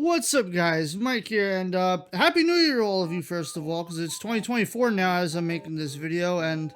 What's up, guys? Mike here, and Happy New Year to all of you, first of all, because it's 2024 now as I'm making this video, and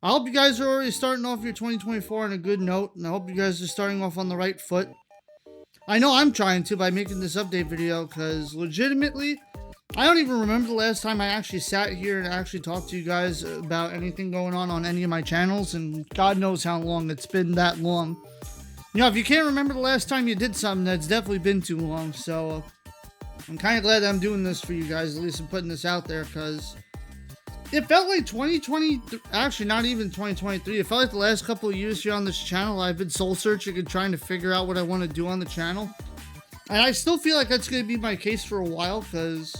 I hope you guys are already starting off your 2024 on a good note, and I hope you guys are starting off on the right foot. I know I'm trying to by making this update video, because legitimately, I don't even remember the last time I actually sat here and actually talked to you guys about anything going on any of my channels, and God knows how long it's been that long. You know, if you can't remember the last time you did something, that's definitely been too long. So, I'm kind of glad that I'm doing this for you guys. At least I'm putting this out there, because it felt like 2020, actually not even 2023. It felt like the last couple of years here on this channel, I've been soul searching and trying to figure out what I want to do on the channel. And I still feel like that's going to be my case for a while, because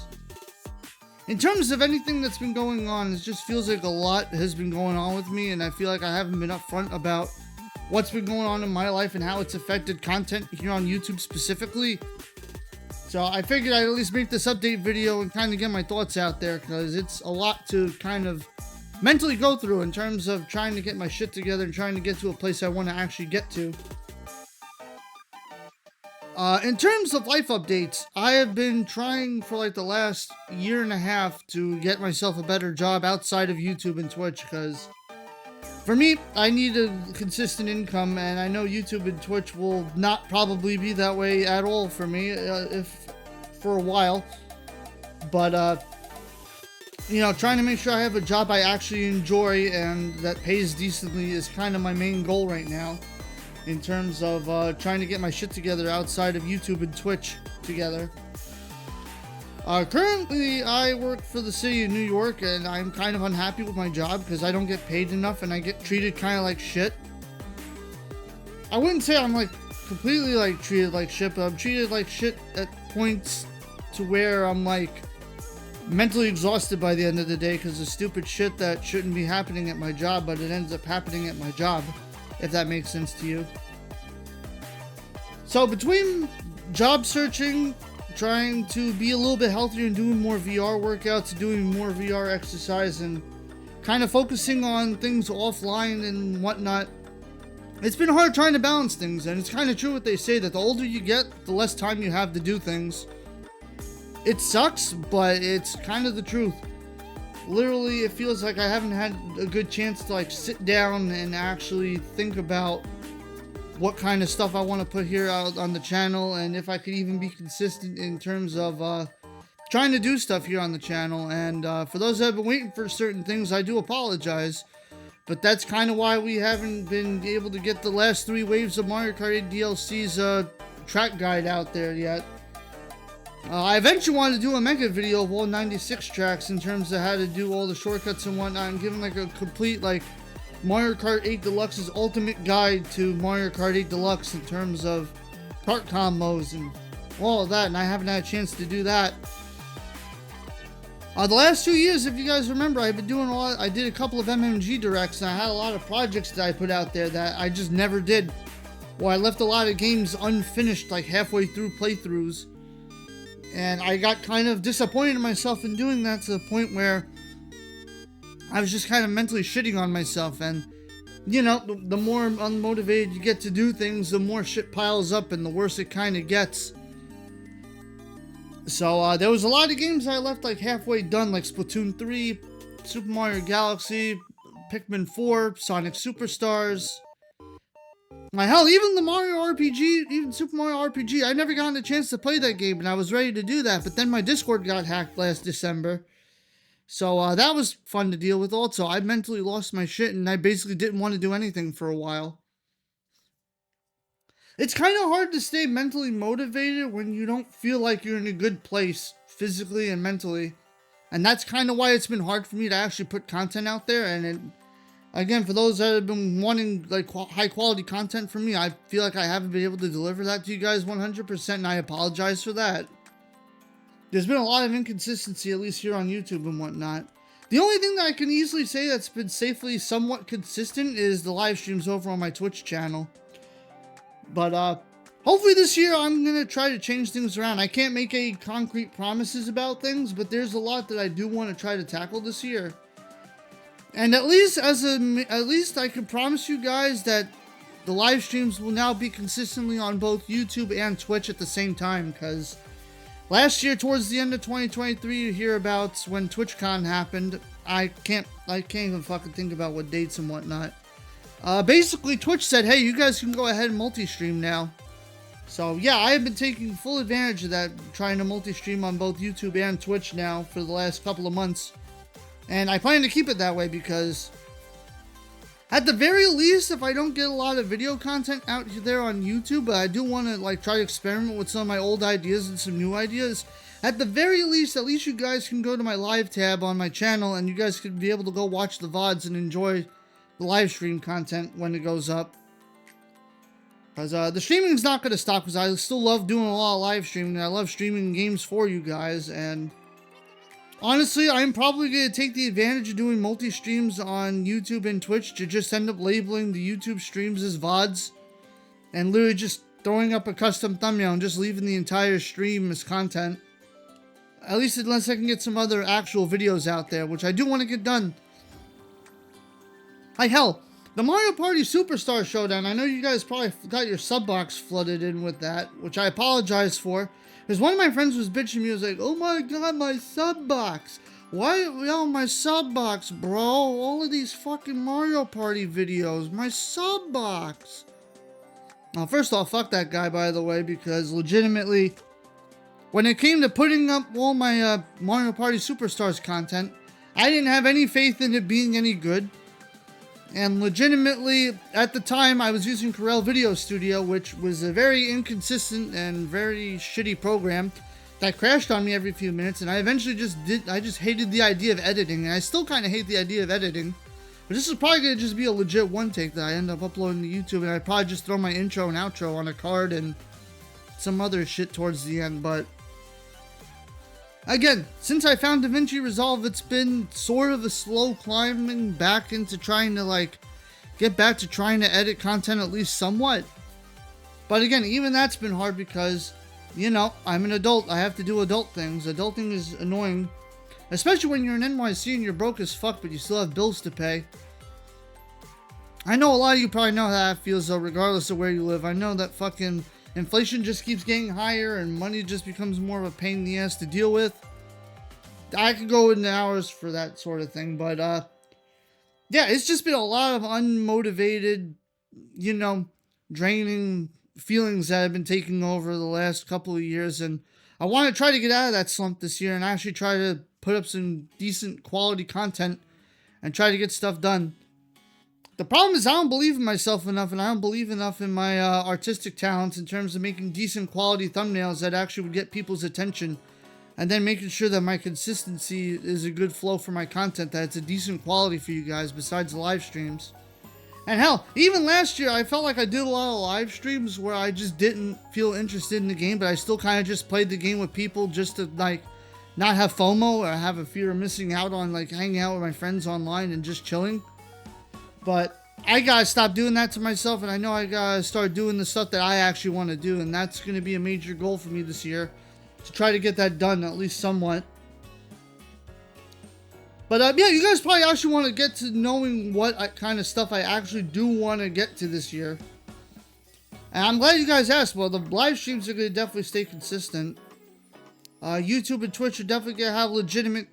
in terms of anything that's been going on, it just feels like a lot has been going on with me, and I feel like I haven't been upfront about what's been going on in my life and how it's affected content here on YouTube specifically. So I figured I'd at least make this update video and kind of get my thoughts out there, because it's a lot to kind of mentally go through in terms of trying to get my shit together and trying to get to a place I want to actually get to. In terms of life updates, I have been trying for like the last year and a half to get myself a better job outside of YouTube and Twitch, because for me, I need a consistent income, and I know YouTube and Twitch will not probably be that way at all for me, if for a while. But, you know, trying to make sure I have a job I actually enjoy and that pays decently is kind of my main goal right now, in terms of trying to get my shit together outside of YouTube and Twitch together. Currently, I work for the city of New York, and I'm kind of unhappy with my job because I don't get paid enough and I get treated kind of like shit. I wouldn't say I'm like completely like treated like shit, but I'm treated like shit at points to where I'm like mentally exhausted by the end of the day because of stupid shit that shouldn't be happening at my job, but it ends up happening at my job, if that makes sense to you. So between job searching, trying to be a little bit healthier and doing more VR workouts, doing more VR exercise, and kind of focusing on things offline and whatnot, it's been hard trying to balance things. And it's kind of true what they say, that the older you get, the less time you have to do things. It sucks, but it's kind of the truth. Literally, it feels like I haven't had a good chance to like sit down and actually think about what kind of stuff I want to put here out on the channel, and if I could even be consistent in terms of trying to do stuff here on the channel. And for those that have been waiting for certain things, I do apologize, but that's kind of why we haven't been able to get the last 3 waves of Mario Kart 8 DLC's track guide out there yet. I eventually wanted to do a mega video of all 96 tracks in terms of how to do all the shortcuts and whatnot, and giving like a complete like Mario Kart 8 Deluxe's ultimate guide to Mario Kart 8 Deluxe in terms of kart combos and all of that, and I haven't had a chance to do that. The last 2 years, if you guys remember, I've been doing a lot. I did a couple of MMG directs, and I had a lot of projects that I put out there that I just never did, or I left a lot of games unfinished like halfway through playthroughs, and I got kind of disappointed in myself in doing that, to the point where I was just kind of mentally shitting on myself. And you know, the more unmotivated you get to do things, the more shit piles up and the worse it kind of gets. So there was a lot of games I left like halfway done, like Splatoon 3, Super Mario Galaxy, Pikmin 4, Sonic Superstars. Hell, even the Mario RPG, even Super Mario RPG, I never gotten a chance to play that game, and I was ready to do that, but then my Discord got hacked last December. So that was fun to deal with also. I mentally lost my shit, and I basically didn't want to do anything for a while. It's kind of hard to stay mentally motivated when you don't feel like you're in a good place physically and mentally. And that's kind of why it's been hard for me to actually put content out there. And again, for those that have been wanting like high quality content from me, I feel like I haven't been able to deliver that to you guys 100%, and I apologize for that. There's been a lot of inconsistency, at least here on YouTube and whatnot. The only thing that I can easily say that's been safely somewhat consistent is the live streams over on my Twitch channel. But hopefully this year I'm going to try to change things around. I can't make any concrete promises about things, but there's a lot that I do want to try to tackle this year. And at least I can promise you guys that The live streams will now be consistently on both YouTube and Twitch at the same time, because Last year, towards the end of 2023, you hear about when TwitchCon happened. I can't even fucking think about what dates and whatnot. Basically, Twitch said, hey, you guys can go ahead and multi-stream now. So, yeah, I have been taking full advantage of that, trying to multi-stream on both YouTube and Twitch now for the last couple of months. And I plan to keep it that way because, at the very least, if I don't get a lot of video content out there on YouTube, but I do want to like try to experiment with some of my old ideas and some new ideas, at the very least, at least you guys can go to my live tab on my channel and you guys can be able to go watch the VODs and enjoy the live stream content when it goes up. Because the streaming is not going to stop, because I still love doing a lot of live streaming. I love streaming games for you guys, and honestly, I'm probably going to take the advantage of doing multi-streams on YouTube and Twitch to just end up labeling the YouTube streams as VODs and literally just throwing up a custom thumbnail and just leaving the entire stream as content. At least unless I can get some other actual videos out there, which I do want to get done. Like hell, the Mario Party Superstar Showdown, I know you guys probably got your sub box flooded in with that, which I apologize for. Because one of my friends was bitching me, was like, oh my god, my sub box. Why, yo, my sub box, bro? All of these fucking Mario Party videos, my sub box. Well, first off, fuck that guy, by the way, because legitimately, when it came to putting up all my Mario Party Superstars content, I didn't have any faith in it being any good. And legitimately, at the time, I was using Corel Video Studio, which was a very inconsistent and very shitty program that crashed on me every few minutes. And I eventually just hated the idea of editing. And I still kind of hate the idea of editing. But this is probably going to just be a legit one take that I end up uploading to YouTube. And I'd probably just throw my intro and outro on a card and some other shit towards the end. But again, since I found DaVinci Resolve, it's been sort of a slow climbing back into trying to like get back to trying to edit content at least somewhat. But again, even that's been hard because, you know, I'm an adult. I have to do adult things. Adulting is annoying, especially when you're in NYC and you're broke as fuck, but you still have bills to pay. I know a lot of you probably know how that feels though, regardless of where you live. I know that fucking inflation just keeps getting higher and money just becomes more of a pain in the ass to deal with. I could go into hours for that sort of thing, but yeah, it's just been a lot of unmotivated, you know, draining feelings that have been taking over the last couple of years, and I want to try to get out of that slump this year and actually try to put up some decent quality content and try to get stuff done. The problem is I don't believe in myself enough, and I don't believe enough in my artistic talents in terms of making decent quality thumbnails that actually would get people's attention, and then making sure that my consistency is a good flow for my content, that it's a decent quality for you guys besides the live streams. And hell, even last year I felt like I did a lot of live streams where I just didn't feel interested in the game, but I still kind of just played the game with people just to like not have FOMO or have a fear of missing out on like hanging out with my friends online and just chilling. But I gotta stop doing that to myself, and I know I gotta start doing the stuff that I actually want to do, and that's gonna be a major goal for me this year, to try to get that done at least somewhat. But yeah, you guys probably actually want to get to knowing what kind of stuff I actually do want to get to this year. And I'm glad you guys asked. Well, the live streams are going to definitely stay consistent. YouTube and Twitch are definitely going to have legitimate,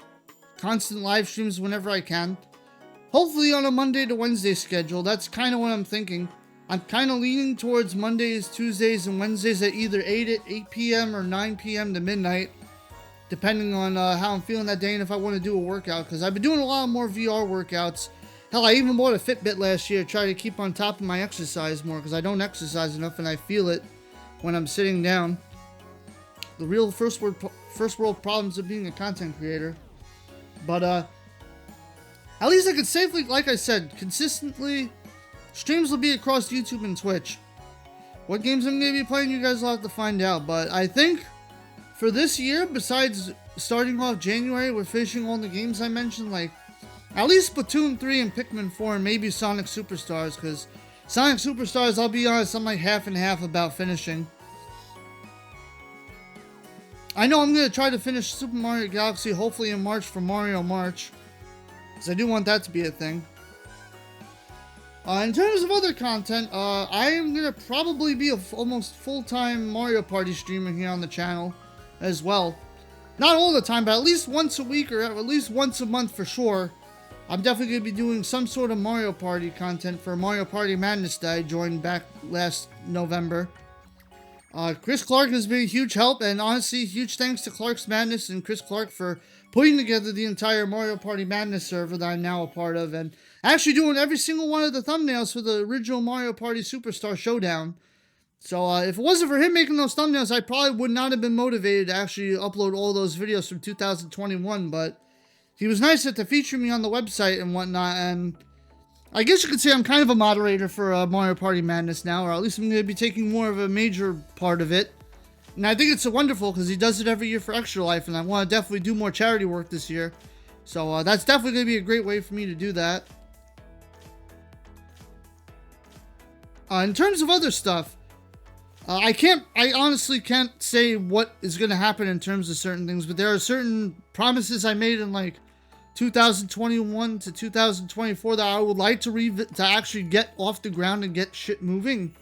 constant live streams whenever I can. Hopefully on a Monday to Wednesday schedule. That's kind of what I'm thinking. I'm kind of leaning towards Mondays, Tuesdays, and Wednesdays at either 8 p.m. or 9 p.m. to midnight, depending on how I'm feeling that day and if I want to do a workout, because I've been doing a lot more VR workouts. Hell, I even bought a Fitbit last year to try to keep on top of my exercise more, because I don't exercise enough and I feel it when I'm sitting down. The real first world problems of being a content creator. But at least I could safely, like I said, consistently, streams will be across YouTube and Twitch. What games I'm going to be playing, you guys will have to find out. But I think for this year, besides starting off January with finishing all the games I mentioned, like at least Splatoon 3 and Pikmin 4 and maybe Sonic Superstars, because Sonic Superstars, I'll be honest, I'm like half and half about finishing. I know I'm going to try to finish Super Mario Galaxy hopefully in March for Mario March, because I do want that to be a thing. In terms of other content, I am going to probably be a almost full-time Mario Party streamer here on the channel. as well. Not all the time, but at least once a week or at least once a month for sure. I'm definitely going to be doing some sort of Mario Party content for Mario Party Madness that I joined back last November. Chris Clark has been a huge help, and honestly, huge thanks to Clark's Madness and Chris Clark for putting together the entire Mario Party Madness server that I'm now a part of, and actually doing every single one of the thumbnails for the original Mario Party Superstar Showdown. So if it wasn't for him making those thumbnails, I probably would not have been motivated to actually upload all those videos from 2021, but he was nice to feature me on the website and whatnot, and I guess you could say I'm kind of a moderator for Mario Party Madness now, or at least I'm going to be taking more of a major part of it. And I think it's wonderful because he does it every year for Extra Life, and I want to definitely do more charity work this year. So that's definitely going to be a great way for me to do that. In terms of other stuff, I honestly can't say what is going to happen in terms of certain things, but there are certain promises I made in like 2021 to 2024 that I would like to actually get off the ground and get shit moving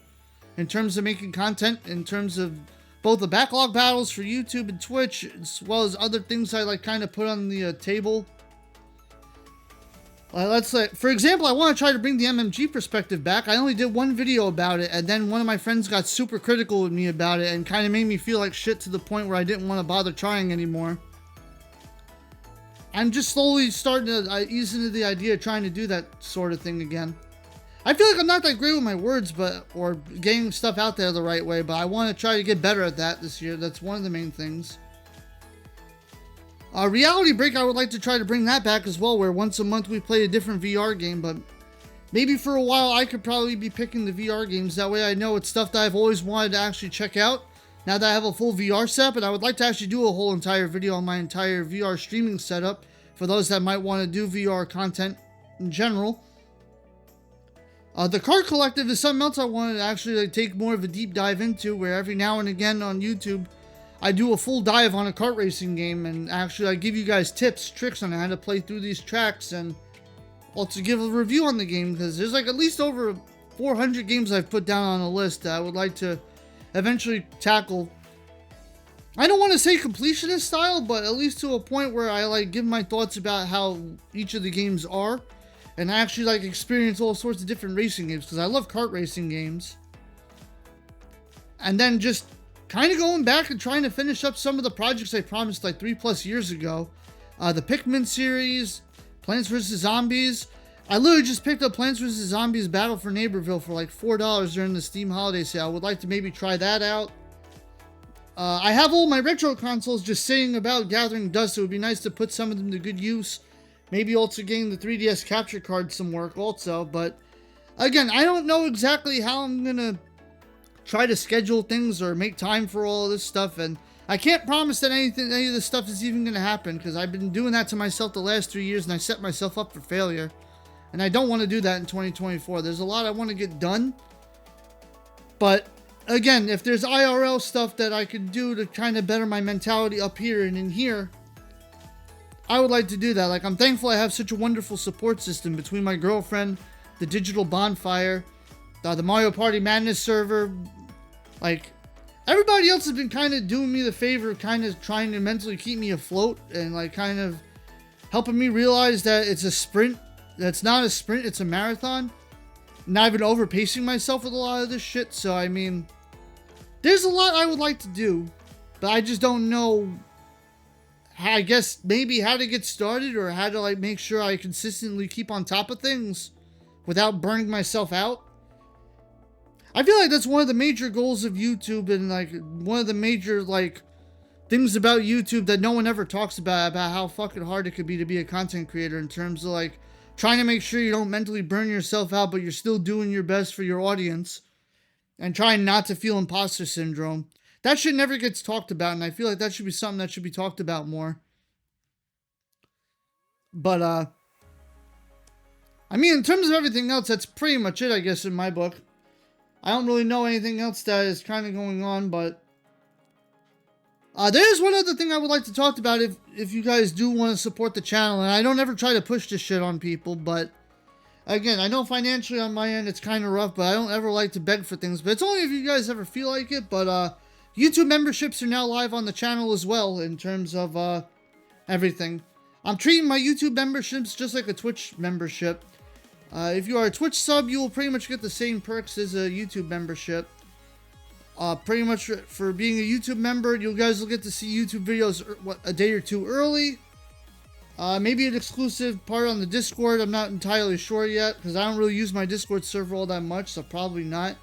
in terms of making content, in terms of both the backlog battles for YouTube and Twitch, as well as other things I like kind of put on the table. Let's say, for example, I want to try to bring the MMG perspective back. I only did one video about it, and then one of my friends got super critical with me about it and kind of made me feel like shit to the point where I didn't want to bother trying anymore. I'm just slowly starting to ease into the idea of trying to do that sort of thing again. I feel like I'm not that great with my words, or getting stuff out there the right way, but I want to try to get better at that this year. That's one of the main things. Reality Break, I would like to try to bring that back as well, where once a month we play a different VR game, but maybe for a while I could probably be picking the VR games. That way I know it's stuff that I've always wanted to actually check out, now that I have a full VR set, but I would like to actually do a whole entire video on my entire VR streaming setup for those that might want to do VR content in general. The Card Collective is something else I wanted to actually take more of a deep dive into, where every now and again on YouTube I do a full dive on a kart racing game, and actually I give you guys tips, tricks on how to play through these tracks, and also give a review on the game, because there's like at least over 400 games I've put down on a list that I would like to eventually tackle. I don't want to say completionist style, but at least to a point where I like give my thoughts about how each of the games are, and I actually like experience all sorts of different racing games, because I love kart racing games. And then just kind of going back and trying to finish up some of the projects I promised like 3+ years ago. The Pikmin series, Plants vs. Zombies. I literally just picked up Plants vs. Zombies Battle for Neighborville for like $4 during the Steam holiday sale. I would like to maybe try that out. I have all my retro consoles just sitting about gathering dust. It would be nice to put some of them to good use. Maybe also getting the 3DS capture card some work also. But again, I don't know exactly how I'm going to try to schedule things or make time for all of this stuff, and I can't promise that any of this stuff is even going to happen, because I've been doing that to myself the last 3 years, and I set myself up for failure, and I don't want to do that in 2024. There's a lot I want to get done, but again, if there's IRL stuff that I could do to kind of better my mentality up here and in here, I would like to do that. Like, I'm thankful I have such a wonderful support system between my girlfriend, the Digital Bonfire, the Mario Party Madness server. Like, everybody else has been kind of doing me the favor of kind of trying to mentally keep me afloat, and like kind of helping me realize that it's a sprint. That's not a sprint, it's a marathon. And I've been overpacing myself with a lot of this shit, so I mean, there's a lot I would like to do, but I just don't know, I guess maybe how to get started, or how to like make sure I consistently keep on top of things without burning myself out. I feel like that's one of the major goals of YouTube, and like one of the major like things about YouTube that no one ever talks about how fucking hard it could be to be a content creator, in terms of like trying to make sure you don't mentally burn yourself out, but you're still doing your best for your audience, and trying not to feel imposter syndrome. That shit never gets talked about, and I feel like that should be something that should be talked about more. But I mean, in terms of everything else, that's pretty much it, I guess, in my book. I don't really know anything else that is kind of going on, but there's one other thing I would like to talk about if you guys do want to support the channel. And I don't ever try to push this shit on people, but again, I know financially on my end it's kind of rough, but I don't ever like to beg for things. But it's only if you guys ever feel like it. But YouTube memberships are now live on the channel as well in terms of everything. I'm treating my YouTube memberships just like a Twitch membership. If you are a Twitch sub, you will pretty much get the same perks as a YouTube membership. Pretty much for being a YouTube member, you guys will get to see YouTube videos a day or two early. Maybe an exclusive part on the Discord. I'm not entirely sure yet because I don't really use my Discord server all that much, so probably not.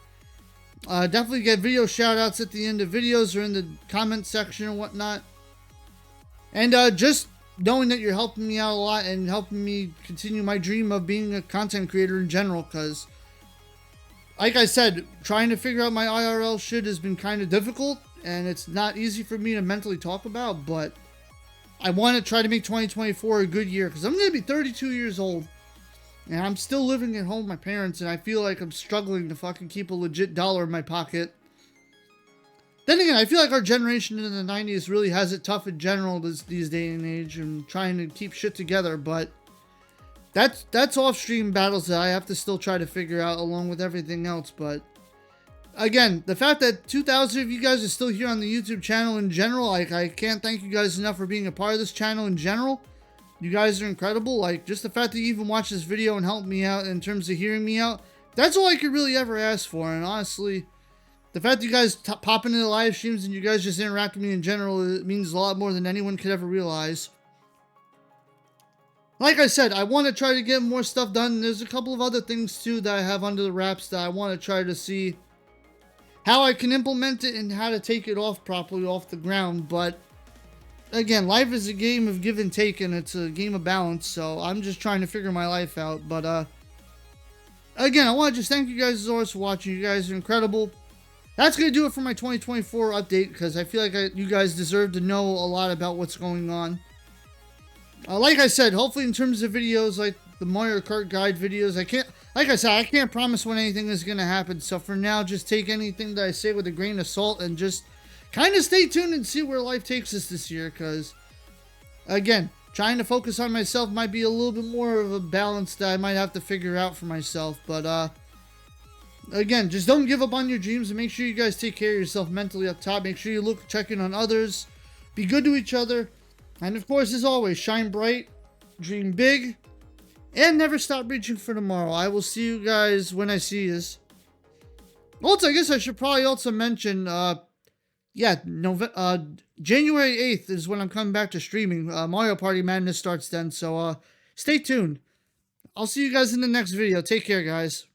Definitely get video shoutouts at the end of videos or in the comment section and whatnot. And just knowing that you're helping me out a lot and helping me continue my dream of being a content creator in general, because like I said, trying to figure out my IRL shit has been kind of difficult and it's not easy for me to mentally talk about, but I want to try to make 2024 a good year because I'm going to be 32 years old and I'm still living at home with my parents and I feel like I'm struggling to fucking keep a legit dollar in my pocket. Then again, I feel like our generation in the 90s really has it tough in general these day and age and trying to keep shit together, but that's off-stream battles that I have to still try to figure out along with everything else. But again, the fact that 2,000 of you guys are still here on the YouTube channel in general, like, I can't thank you guys enough for being a part of this channel in general. You guys are incredible. Like, just the fact that you even watch this video and help me out in terms of hearing me out, that's all I could really ever ask for. And honestly, the fact that you guys pop into the live streams and you guys just interact with me in general, it means a lot more than anyone could ever realize. Like I said, I want to try to get more stuff done. There's a couple of other things too that I have under the wraps that I want to try to see how I can implement it and how to take it off properly off the ground. But again, life is a game of give and take and it's a game of balance. So I'm just trying to figure my life out. But again, I want to just thank you guys as always for watching. You guys are incredible. That's going to do it for my 2024 update because I feel like you guys deserve to know a lot about what's going on. Like I said, hopefully in terms of videos like the Mario Kart guide videos, I can't promise when anything is going to happen. So for now, just take anything that I say with a grain of salt and just kind of stay tuned and see where life takes us this year. Because again, trying to focus on myself might be a little bit more of a balance that I might have to figure out for myself. But again, just don't give up on your dreams and make sure you guys take care of yourself mentally up top. Make sure you check in on others. Be good to each other. And of course, as always, shine bright, dream big, and never stop reaching for tomorrow. I will see you guys when I see you. Also, I guess I should probably also mention, January 8th is when I'm coming back to streaming. Mario Party Madness starts then, so stay tuned. I'll see you guys in the next video. Take care, guys.